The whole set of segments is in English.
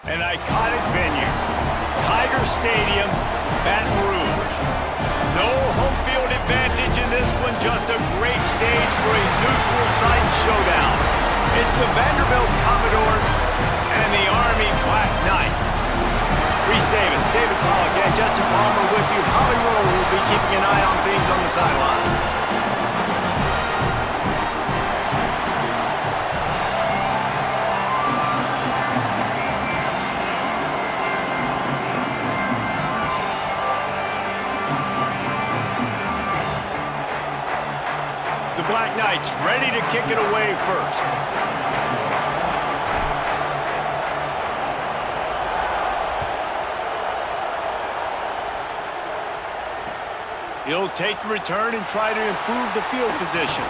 An iconic venue, Tiger Stadium, Baton Rouge. No home field advantage in this one, just a great stage for a neutral site showdown. It's the Vanderbilt Commodores and the Army Black Knights. Reese Davis, David Pollack, and Jesse Palmer with you. Holly Rowe will be keeping an eye on things on the sideline. Black Knights ready to kick it away first. He'll take the return and try to improve the field position.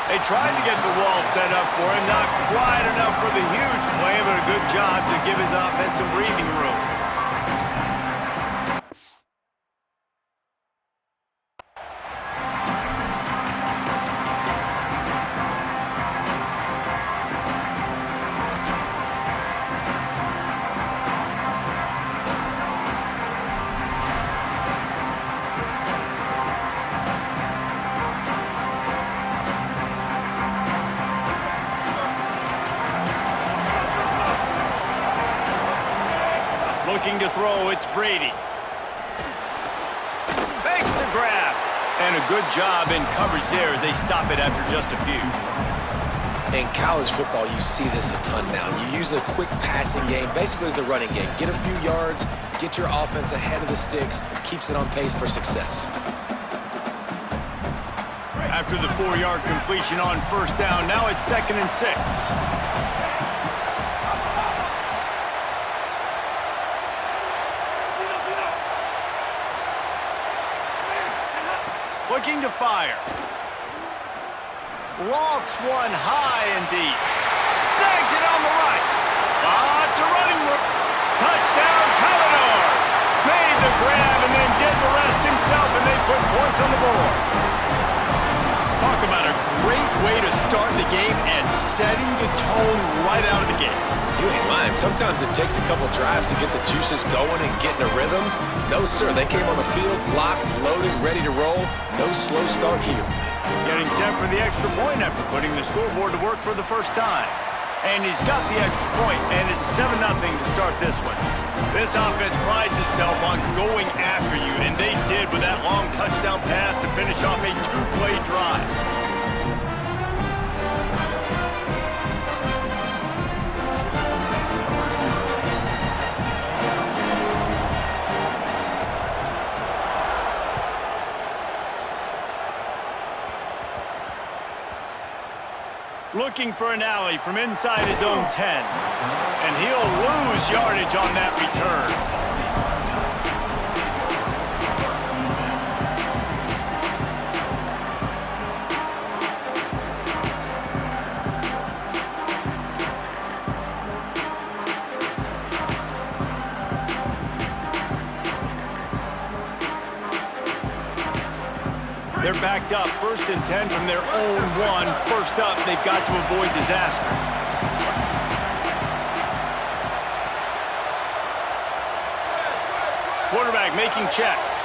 They tried to get the wall set up for him, not quite enough for the huge play, but a good job to give his offense some breathing room. Looking to throw, it's Brady. Makes the grab. And a good job in coverage there as they stop it after just a few. In college football, you see this a ton now. You use a quick passing game, basically as the running game. Get a few yards, get your offense ahead of the sticks, keeps it on pace for success. After the 4-yard completion on first down, now it's 2nd and 6. Looking to fire. Lofts one high and deep. Snags it on the right. It's a running room. Touchdown, Commodores. Made the grab and then did the rest himself, and they put points on the board. Talk about a great way to start the game and setting the tone right out of the gate. You ain't lying. Sometimes it takes a couple drives to get the juices going and get in a rhythm. No, sir. They came on the field, locked, loaded, ready to roll. No slow start here. Getting set for the extra point after putting the scoreboard to work for the first time. And he's got the extra point, and it's 7-0 to start this one. This offense prides itself on going after you, and they did with that long touchdown pass to finish off a 2-play drive. Looking for an alley from inside his own 10. And he'll lose yardage on that return. They're backed up, 1st and 10 from their own 1. First up, they've got to avoid disaster. Quarterback making checks.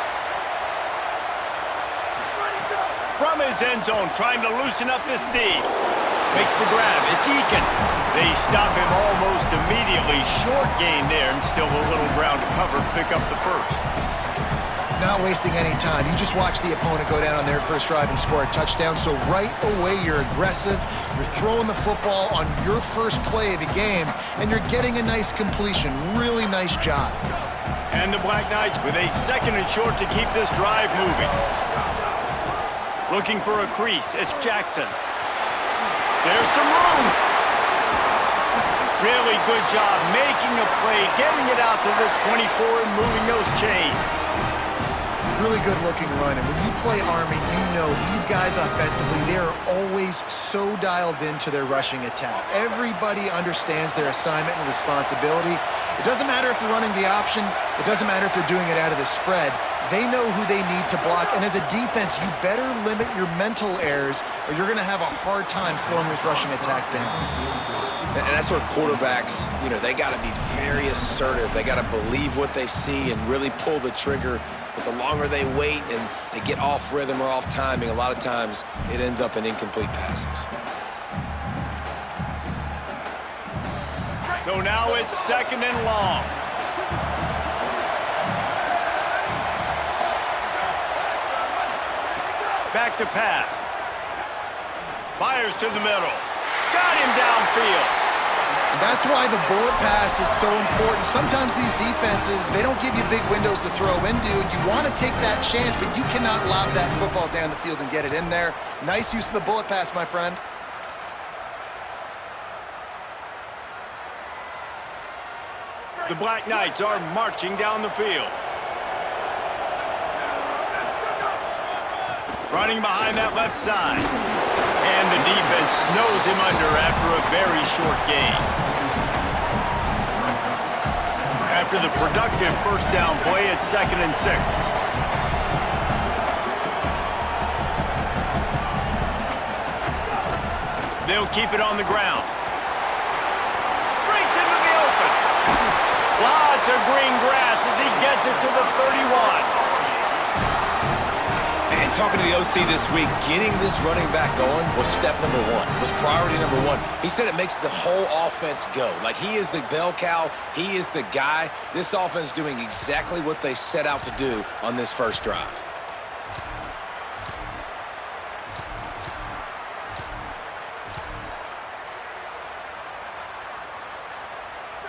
From his end zone, trying to loosen up this D. Makes the grab. It's Eakin. They stop him almost immediately. Short gain there, and still a little ground to cover. Pick up the first. Not wasting any time. You just watch the opponent go down on their first drive and score a touchdown. So right away, you're aggressive. You're throwing the football on your first play of the game, and you're getting a nice completion. Really nice job. And the Black Knights with a 2nd and short to keep this drive moving. Looking for a crease. It's Jackson. There's some room. Really good job making a play, getting it out to the 24 and moving those chains. Really good-looking run, and when you play Army, you know these guys offensively, they are always so dialed into their rushing attack. Everybody understands their assignment and responsibility. It doesn't matter if they're running the option. It doesn't matter if they're doing it out of the spread. They know who they need to block, and as a defense, you better limit your mental errors or you're going to have a hard time slowing this rushing attack down. And that's where quarterbacks, they got to be very assertive. They got to believe what they see and really pull the trigger. But the longer they wait and they get off rhythm or off timing, a lot of times it ends up in incomplete passes. So now it's 2nd and long. Back to pass. Fires to the middle. Got him downfield. And that's why the bullet pass is so important. Sometimes these defenses, they don't give you big windows to throw into, and you want to take that chance, but you cannot lob that football down the field and get it in there. Nice use of the bullet pass, my friend. The Black Knights are marching down the field. Running behind that left side. And the defense snows him under after a very short gain. After the productive first down play, it's 2nd and 6. They'll keep it on the ground. Breaks into the open. Lots of green grass as he gets it to the 31. And talking to the OC this week, getting this running back going was step number one, was priority number one. He said it makes the whole offense go. Like, he is the bell cow, he is the guy. This offense doing exactly what they set out to do on this first drive.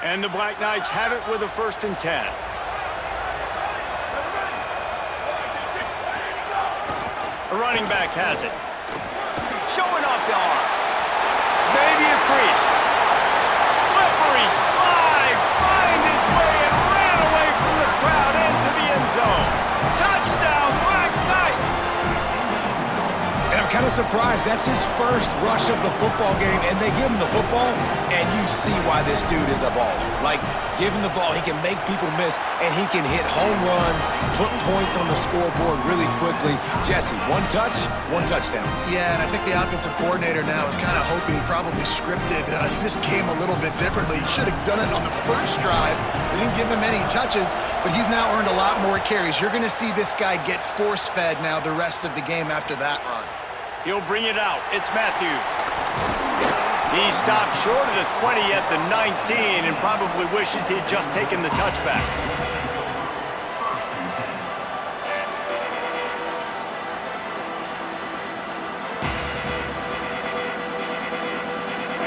And the Black Knights have it with a 1st and 10. The running back has it. Showing off the arms. Maybe a crease. Slippery slide. Find his way and ran away from the crowd into the end zone. Touchdown, Black Knights. And I'm kind of surprised. That's his first rush of the football game, and they give him the football, and you see why this dude is a baller. Like, give him the ball, he can make people miss, and he can hit home runs, put points on the scoreboard really quickly. Jesse, one touch, one touchdown. Yeah, and I think the offensive coordinator now is kind of hoping he probably scripted this game a little bit differently. He should have done it on the first drive. They didn't give him any touches, but he's now earned a lot more carries. You're going to see this guy get force-fed now the rest of the game after that run. He'll bring it out. It's Matthews. He stopped short of the 20 at the 19 and probably wishes he'd just taken the touchback.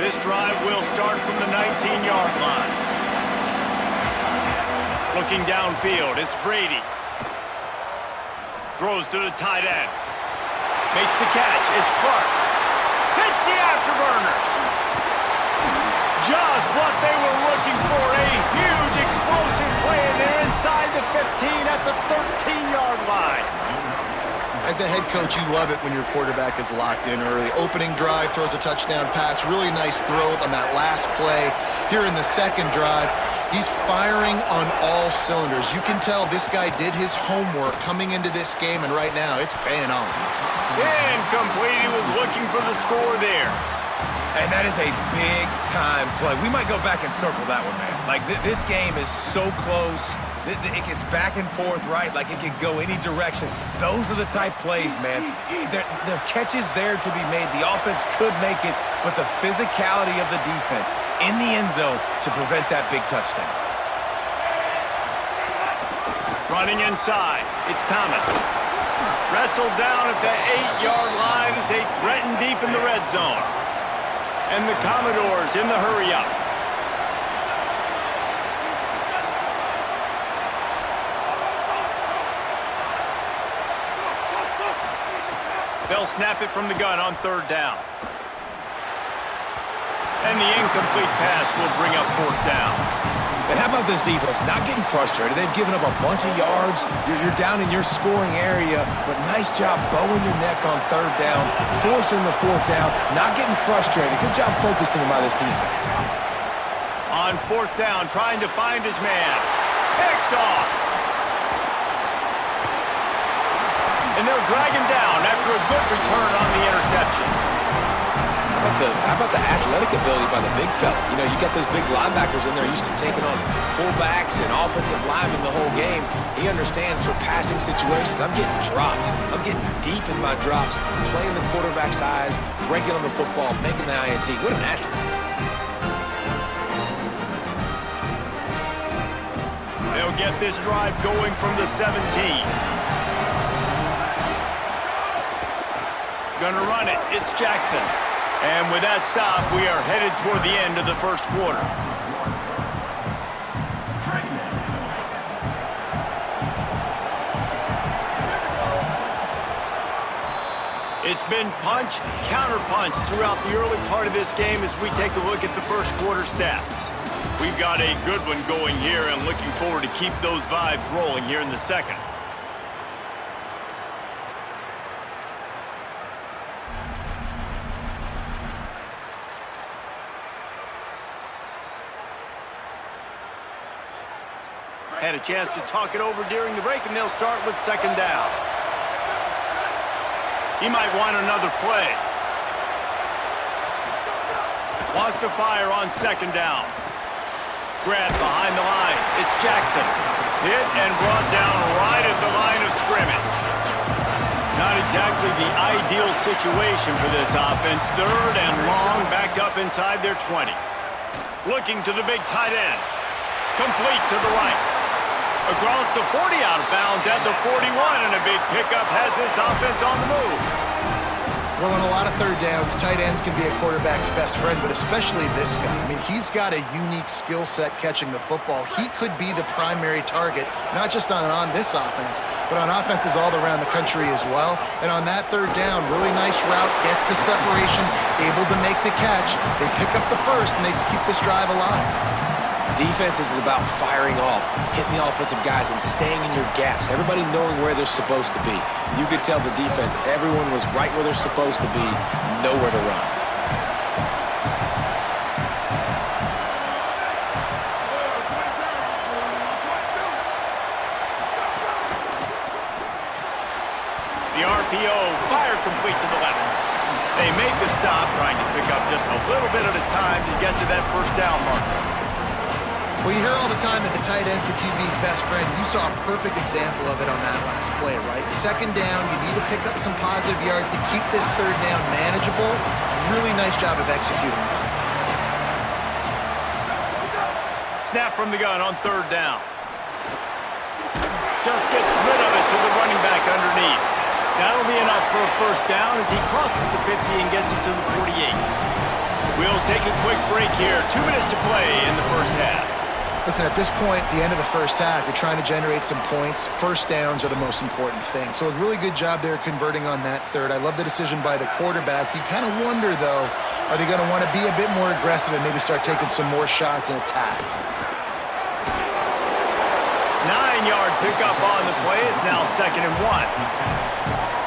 This drive will start from the 19-yard line. Looking downfield, it's Brady. Throws to the tight end. Makes the catch. It's Clark. Hits the afterburners. Just what they were looking for. A huge explosive play, and they're inside the 15 at the 13-yard line. As a head coach, you love it when your quarterback is locked in early. Opening drive, throws a touchdown pass. Really nice throw on that last play. Here in the second drive, he's firing on all cylinders. You can tell this guy did his homework coming into this game, and right now it's paying off. Incomplete. He was looking for the score there. And that is a big-time play. We might go back and circle that one, man. Like, this game is so close. It gets back and forth, right? Like, it could go any direction. Those are the type plays, man. The catch is there to be made. The offense could make it, but the physicality of the defense in the end zone to prevent that big touchdown. Running inside, it's Thomas. Wrestled down at the 8-yard line as they threaten deep in the red zone. And the Commodores in the hurry-up. They'll snap it from the gun on 3rd down. And the incomplete pass will bring up 4th down. And how about this defense? Not getting frustrated. They've given up a bunch of yards. You're down in your scoring area, but nice job bowing your neck on 3rd down, forcing the 4th down, not getting frustrated. Good job focusing by this defense. On 4th down, trying to find his man. Picked off. and they'll drag him down after a good return on the interception. How about the athletic ability by the big fella? You know, you got those big linebackers in there used to taking on fullbacks and offensive linemen the whole game. He understands for passing situations. I'm getting drops. I'm getting deep in my drops, playing the quarterback's eyes, breaking on the football, making the INT. What an athlete. They'll get this drive going from the 17. Gonna run it. It's Jackson. And with that stop, we are headed toward the end of the first quarter. It's been punch, counter-punch throughout the early part of this game as we take a look at the first quarter stats. We've got a good one going here and looking forward to keep those vibes rolling here in the second. Had a chance to talk it over during the break, and they'll start with second down. He might want another play. Wants to fire on second down. Grab behind the line. It's Jackson. Hit and brought down right at the line of scrimmage. Not exactly the ideal situation for this offense. Third and long, back up inside their 20. Looking to the big tight end. Complete to the right. Across the 40, out of bounds at the 41, and a big pickup has this offense on the move. Well, on a lot of third downs, tight ends can be a quarterback's best friend, but especially this guy. I mean, he's got a unique skill set catching the football. He could be the primary target, not just on this offense, but on offenses all around the country as well. And on that third down, really nice route, gets the separation, able to make the catch. They pick up the first, and they keep this drive alive. Defense is about firing off, hitting the offensive guys, and staying in your gaps. Everybody knowing where they're supposed to be. You could tell the defense, everyone was right where they're supposed to be, nowhere to run. The RPO, fire complete to the left. They make the stop, trying to pick up just a little bit at a time to get to that first down marker. Well, you hear all the time that the tight end's the QB's best friend. You saw a perfect example of it on that last play, right? Second down, you need to pick up some positive yards to keep this third down manageable. Really nice job of executing that. Snap from the gun on third down. Just gets rid of it to the running back underneath. That'll be enough for a first down as he crosses the 50 and gets it to the 48. We'll take a quick break here. 2 minutes to play in the first half. Listen, at this point, the end of the first half, you're trying to generate some points. First downs are the most important thing. So a really good job there converting on that third. I love the decision by the quarterback. You kind of wonder, though, are they going to want to be a bit more aggressive and maybe start taking some more shots and attack? 9-yard pickup on the play. It's now 2nd and 1.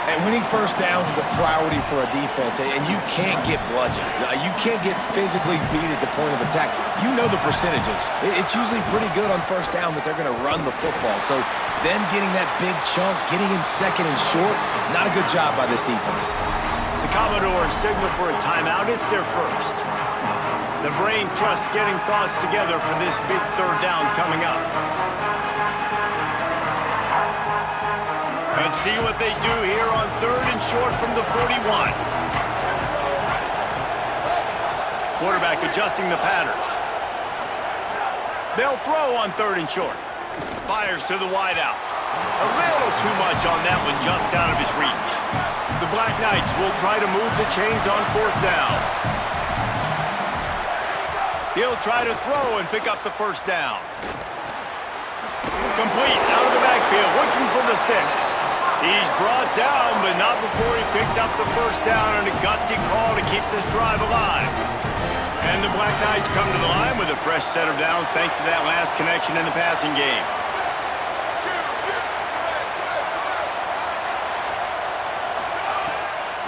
And winning first downs is a priority for a defense, and you can't get bludgeoned. You can't get physically beat at the point of attack. You know the percentages. It's usually pretty good on first down that they're going to run the football. So them getting that big chunk, getting in 2nd and short, not a good job by this defense. The Commodores signal for a timeout. It's their first. The brain trust getting thoughts together for this big third down coming up. Let's see what they do here on 3rd and short from the 41. Quarterback adjusting the pattern. They'll throw on 3rd and short. Fires to the wideout. A little too much on that one, just out of his reach. The Black Knights will try to move the chains on 4th down. He'll try to throw and pick up the first down. Complete out of the backfield, looking for the sticks. He's brought down, but not before he picks up the first down and a gutsy call to keep this drive alive. And the Black Knights come to the line with a fresh set of downs thanks to that last connection in the passing game.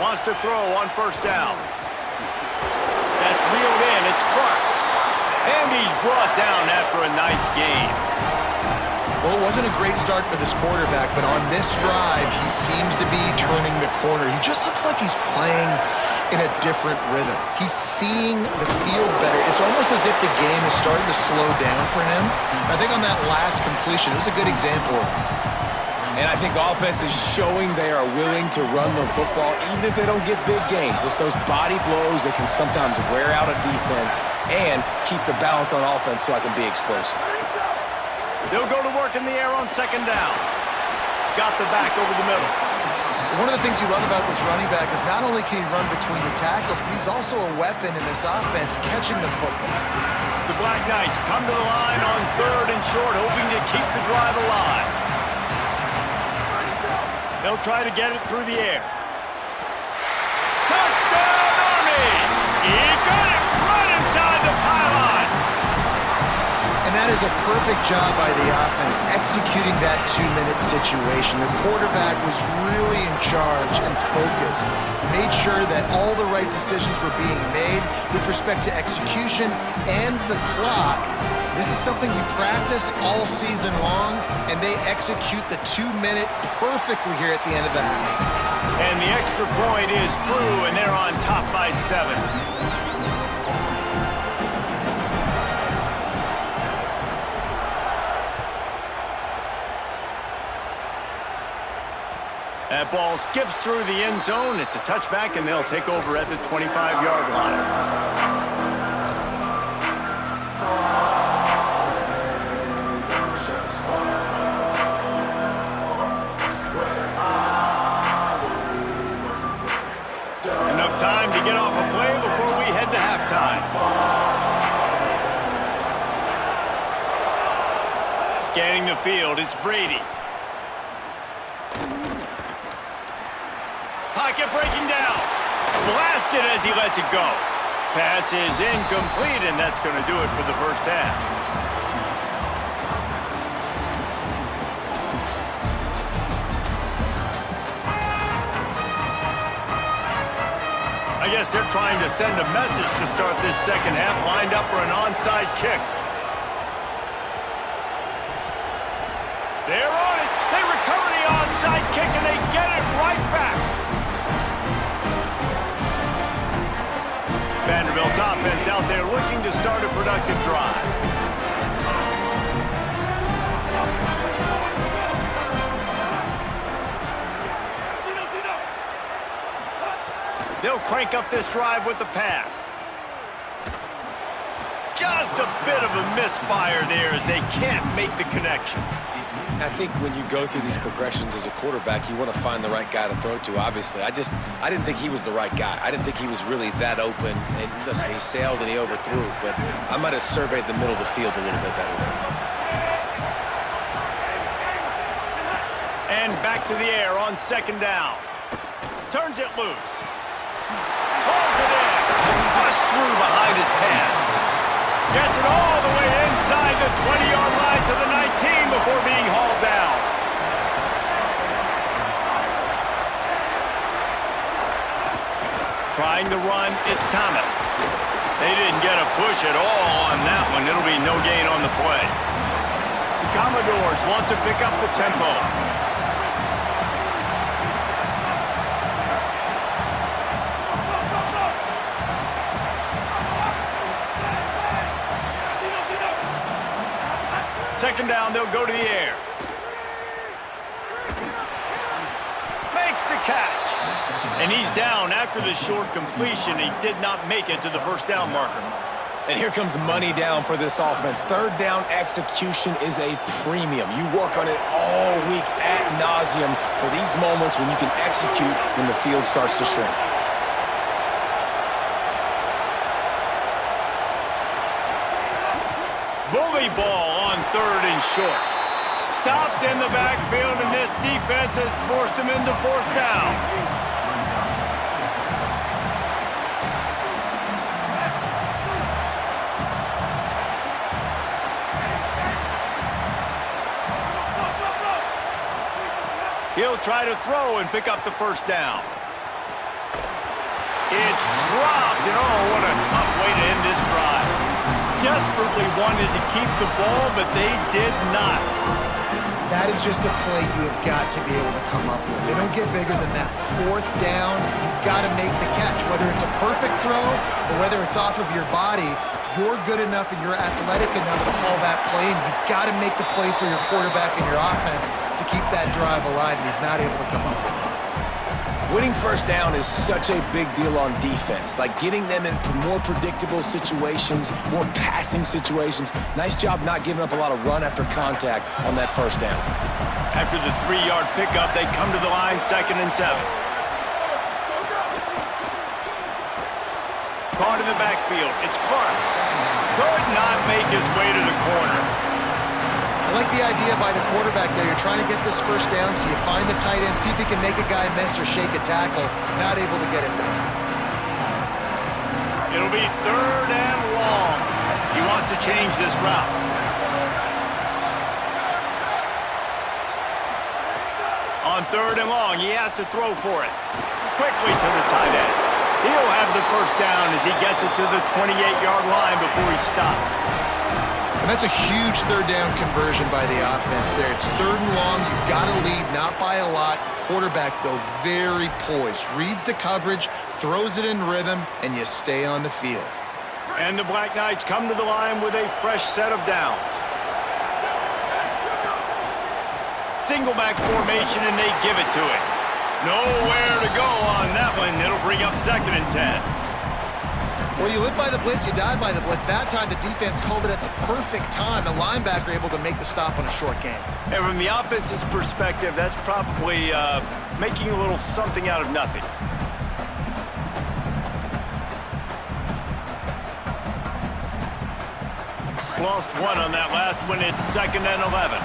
Wants to throw on first down. That's reeled in. It's Clark. And he's brought down after a nice gain. Well, it wasn't a great start for this quarterback, but on this drive, he seems to be turning the corner. He just looks like he's playing in a different rhythm. He's seeing the field better. It's almost as if the game is starting to slow down for him. I think on that last completion, it was a good example of it. And I think offense is showing they are willing to run the football, even if they don't get big gains. Just those body blows that can sometimes wear out a defense and keep the balance on offense so I can be explosive. They'll go to work in the air on second down. Got the back over the middle. One of the things you love about this running back is not only can he run between the tackles, but he's also a weapon in this offense catching the football. The Black Knights come to the line on 3rd and short, hoping to keep the drive alive. They'll try to get it through the air. Touchdown, Army! He got it right inside the pylon. And that is a perfect job by the offense, executing that 2-minute situation. The quarterback was really in charge and focused, made sure that all the right decisions were being made with respect to execution and the clock. This is something you practice all season long, and they execute the 2-minute perfectly here at the end of the half. And the extra point is true, and they're on top by 7. That ball skips through the end zone. It's a touchback, and they'll take over at the 25-yard line. Enough time to get off a play before we head to halftime. Scanning the field, it's Brady. Pocket breaking down. Blasted as he lets it go. Pass is incomplete, and that's going to do it for the first half. I guess they're trying to send a message to start this second half, lined up for an onside kick. They're on it. They recover the onside kick, and they get it right back. Vanderbilt's offense out there looking to start a productive drive. They'll crank up this drive with the pass. Just a bit of a misfire there as they can't make the connection. I think when you go through these progressions as a quarterback, you want to find the right guy to throw to, obviously. I didn't think he was the right guy. I didn't think he was really that open. And listen, he sailed and he overthrew, but I might have surveyed the middle of the field a little bit better there. And back to the air on second down. Turns it loose. Pulls it in. Busts through behind his pad. Gets it all the way inside the 20-yard line to the 19 before being hauled down. Trying to run, it's Thomas. They didn't get a push at all on that one. It'll be no gain on the play. The Commodores want to pick up the tempo. Second down, they'll go to the air. Makes the catch. And he's down after the short completion. He did not make it to the first down marker. And here comes money down for this offense. Third down execution is a premium. You work on it all week ad nauseum for these moments when you can execute when the field starts to shrink. Bully ball on 3rd and short. Stopped in the backfield, and this defense has forced him into 4th down. He'll try to throw and pick up the first down. It's dropped, and oh, what a tough way to end this drive. desperately wanted to keep the ball, but they did not. That is just a play you have got to be able to come up with. They don't get bigger than that. Fourth down, you've got to make the catch. Whether it's a perfect throw or whether it's off of your body, you're good enough and you're athletic enough to haul that play, and you've got to make the play for your quarterback and your offense to keep that drive alive, and he's not able to come up with it. Winning first down is such a big deal on defense, like getting them in more predictable situations, more passing situations. Nice job not giving up a lot of run after contact on that first down. After the 3-yard pickup, they come to the line, 2nd and 7. Caught in the backfield, it's Clark. Could not make his way to the corner. I like the idea by the quarterback there. You're trying to get this first down, so you find the tight end, see if he can make a guy miss or shake a tackle. Not able to get it done. It'll be 3rd and long. He wants to change this route. On 3rd and long, he has to throw for it. Quickly to the tight end. He'll have the first down as he gets it to the 28-yard line before he stopped. And that's a huge 3rd down conversion by the offense there. It's 3rd and long. You've got to lead, not by a lot. Quarterback, though, very poised. Reads the coverage, throws it in rhythm, and you stay on the field. And the Black Knights come to the line with a fresh set of downs. Single back formation, and they give it to it. Nowhere to go on that one. It'll bring up 2nd and 10. Well, you live by the blitz, you die by the blitz. That time, the defense called it at the perfect time. The linebacker able to make the stop on a short gain. And from the offense's perspective, that's probably making a little something out of nothing. Lost one on that last one. It's 2nd and 11.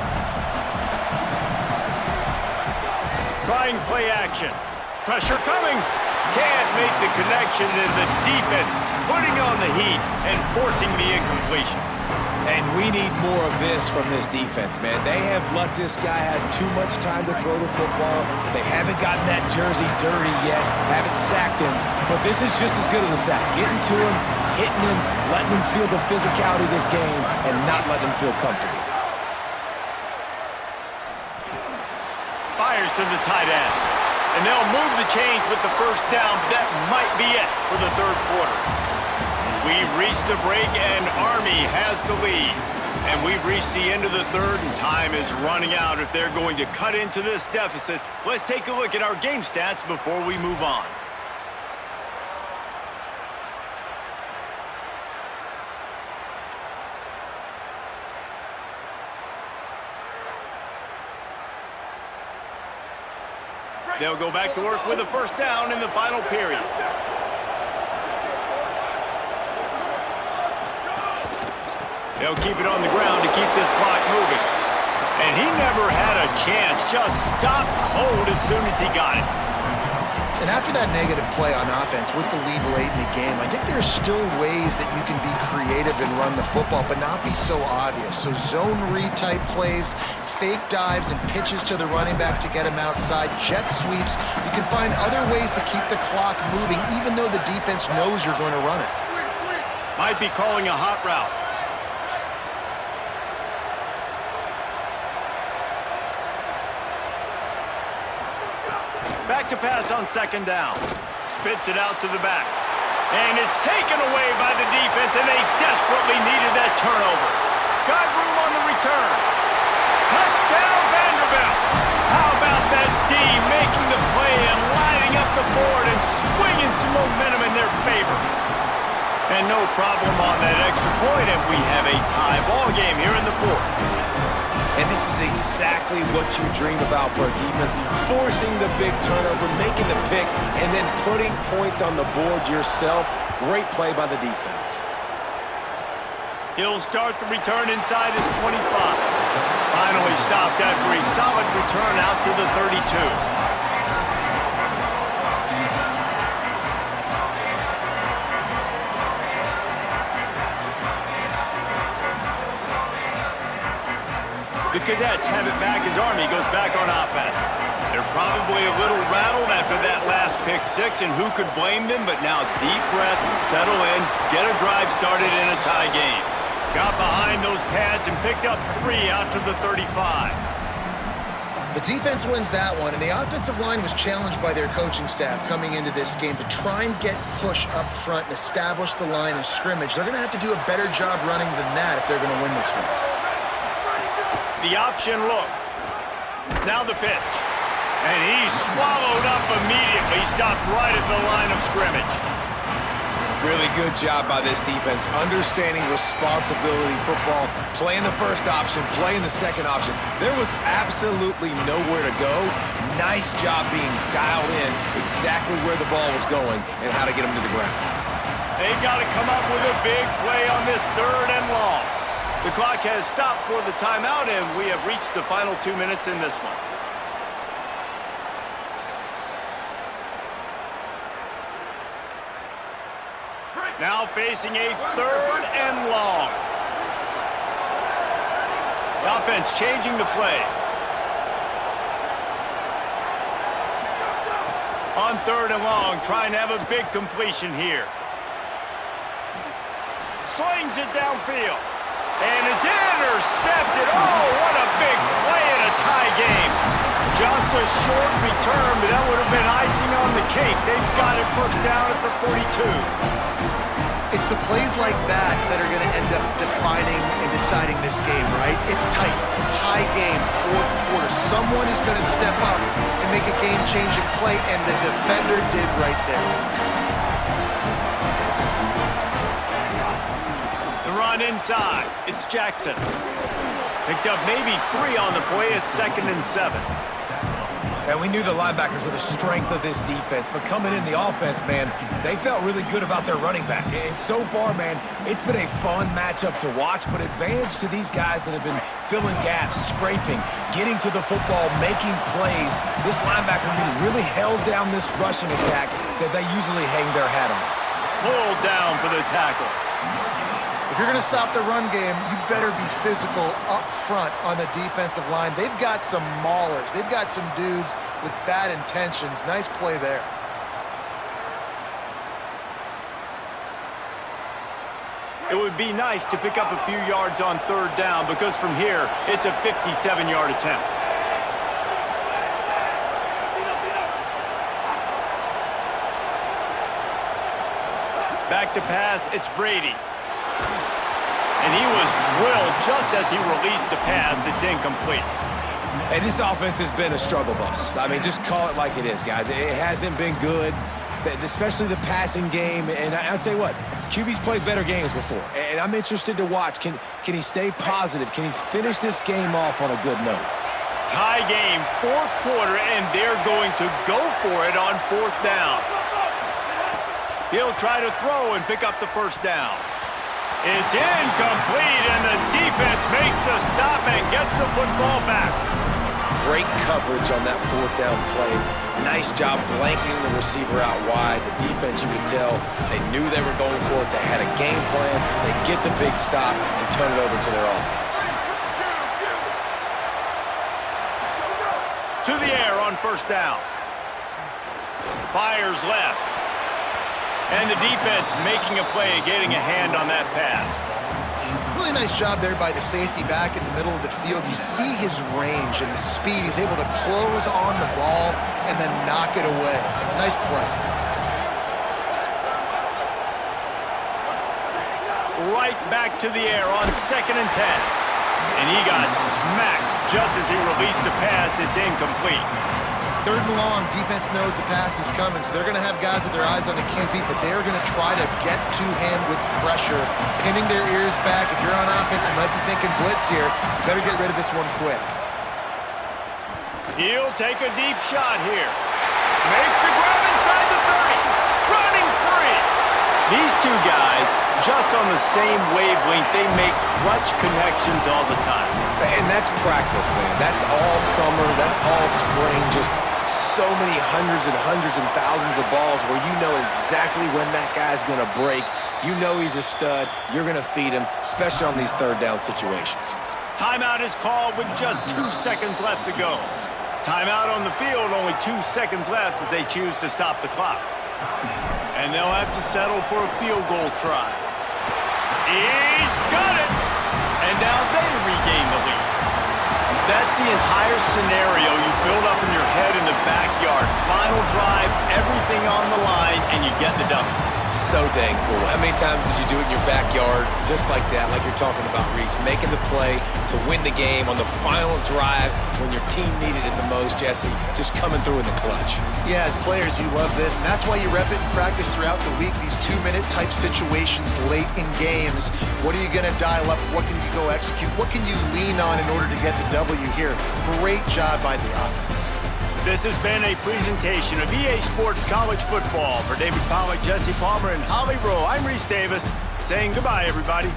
Trying play action. Pressure coming. Can't make the connection, and the defense putting on the heat and forcing the incompletion. And we need more of this from this defense, man. They have let this guy have too much time to throw the football. They haven't gotten that jersey dirty yet, haven't sacked him. But this is just as good as a sack. Getting to him, hitting him, letting him feel the physicality of this game, and not letting him feel comfortable. Fires to the tight end. And they'll move the chains with the first down, but that might be it for the 3rd quarter. We've reached the break, and Army has the lead. And we've reached the end of the 3rd, and time is running out if they're going to cut into this deficit. Let's take a look at our game stats before we move on. They'll go back to work with a first down in the final period. They'll keep it on the ground to keep this clock moving. And he never had a chance, just stopped cold as soon as he got it. And after that negative play on offense with the lead late in the game, I think there's still ways that you can be creative and run the football, but not be so obvious. So zone read type plays, fake dives and pitches to the running back to get him outside, jet sweeps. You can find other ways to keep the clock moving, even though the defense knows you're going to run it. Might be calling a hot route. Back to pass on 2nd down. Spits it out to the back. And it's taken away by the defense, and they desperately needed that turnover. Got room on the return. Touchdown, Vanderbilt! How about that D making the play and lining up the board and swinging some momentum in their favor? And no problem on that extra point, and we have a tie ball game here in the 4th. And this is exactly what you dream about for a defense. Forcing the big turnover, making the pick, and then putting points on the board yourself. Great play by the defense. He'll start the return inside his 25. Finally stopped after a solid return out to the 32. The Cadets have it back as Army goes back on offense. They're probably a little rattled after that last pick 6, and who could blame them? But now deep breath, settle in, get a drive started in a tie game. Got behind those pads and picked up 3 out to the 35. The defense wins that one, and the offensive line was challenged by their coaching staff coming into this game to try and get push up front and establish the line of scrimmage. They're going to have to do a better job running than that if they're going to win this one. The option look. Now the pitch. And he's swallowed up immediately, stopped right at the line of scrimmage. Really good job by this defense, understanding responsibility football, playing the first option, playing the second option. There was absolutely nowhere to go. Nice job being dialed in exactly where the ball was going and how to get them to the ground. They've got to come up with a big play on this 3rd and long. The clock has stopped for the timeout, and we have reached the final 2 minutes in this one. Now facing a 3rd and long. The offense changing the play. On 3rd and long, trying to have a big completion here. Slings it downfield. And it's intercepted. Oh, what a big play in a tie game. Just a short return, but that would have been icing on the cake. They've got it first down at the 42. It's the plays like that that are going to end up defining and deciding this game, right? It's tight. Tie game, 4th quarter. Someone is going to step up and make a game-changing play, and the defender did right there. The run inside. It's Jackson. Picked up maybe 3 on the play. It's 2nd and 7. And we knew the linebackers were the strength of this defense, but coming in the offense, man, they felt really good about their running back. And so far, man, it's been a fun matchup to watch, but advantage to these guys that have been filling gaps, scraping, getting to the football, making plays. This linebacker really held down this rushing attack that they usually hang their hat on. Pulled down for the tackle. If you're going to stop the run game, you better be physical up front on the defensive line. They've got some maulers. They've got some dudes with bad intentions. Nice play there. It would be nice to pick up a few yards on 3rd down because from here, it's a 57-yard attempt. Back to pass, it's Brady. And he was drilled just as he released the pass. It's incomplete. And this offense has been a struggle bus. I mean, just call it like it is, guys. It hasn't been good, especially the passing game. And I'll tell you what, QB's played better games before. And I'm interested to watch. Can he stay positive? Can he finish this game off on a good note? Tie game, 4th quarter, and they're going to go for it on 4th down. He'll try to throw and pick up the first down. It's incomplete, and the defense makes a stop and gets the football back. Great coverage on that 4th down play. Nice job blanketing the receiver out wide. The defense, you could tell, they knew they were going for it. They had a game plan. They get the big stop and turn it over to their offense. To the air on 1st down. Fires left. And the defense making a play, getting a hand on that pass. Really nice job there by the safety back in the middle of the field. You see his range and the speed. He's able to close on the ball and then knock it away. Nice play. Right back to the air on 2nd and 10. And he got smacked just as he released the pass. It's incomplete. 3rd and long, defense knows the pass is coming, so they're going to have guys with their eyes on the QB, but they're going to try to get to him with pressure, pinning their ears back. If you're on offense, you might be thinking blitz here. Better get rid of this one quick. He'll take a deep shot here. Makes the grab inside the 30. Running free. These two guys, just on the same wavelength, they make clutch connections all the time. And that's practice, man. That's all summer. That's all spring. Just so many hundreds and thousands of balls where you know exactly when that guy's going to break. You know he's a stud. You're going to feed him, especially on these 3rd down situations. Timeout is called with just 2 seconds left to go. Timeout on the field, only 2 seconds left as they choose to stop the clock. And they'll have to settle for a field goal try. He's got it! That's the entire scenario you build up in your head in the backyard. Final drive, everything on the line, and you get the W. So dang cool. How many times did you do it in your backyard just like that, like you're talking about, Reese, making the play to win the game on the final drive when your team needed it the most, Jesse, just coming through in the clutch. Yeah, as players, you love this, and that's why you rep it in practice throughout the week, these 2-minute type situations late in games. What are you going to dial up? What can you go execute? What can you lean on in order to get the W here? Great job by the offense. This has been a presentation of EA Sports College Football. For David Pollack, Jesse Palmer, and Holly Rowe, I'm Reese Davis, saying goodbye, everybody.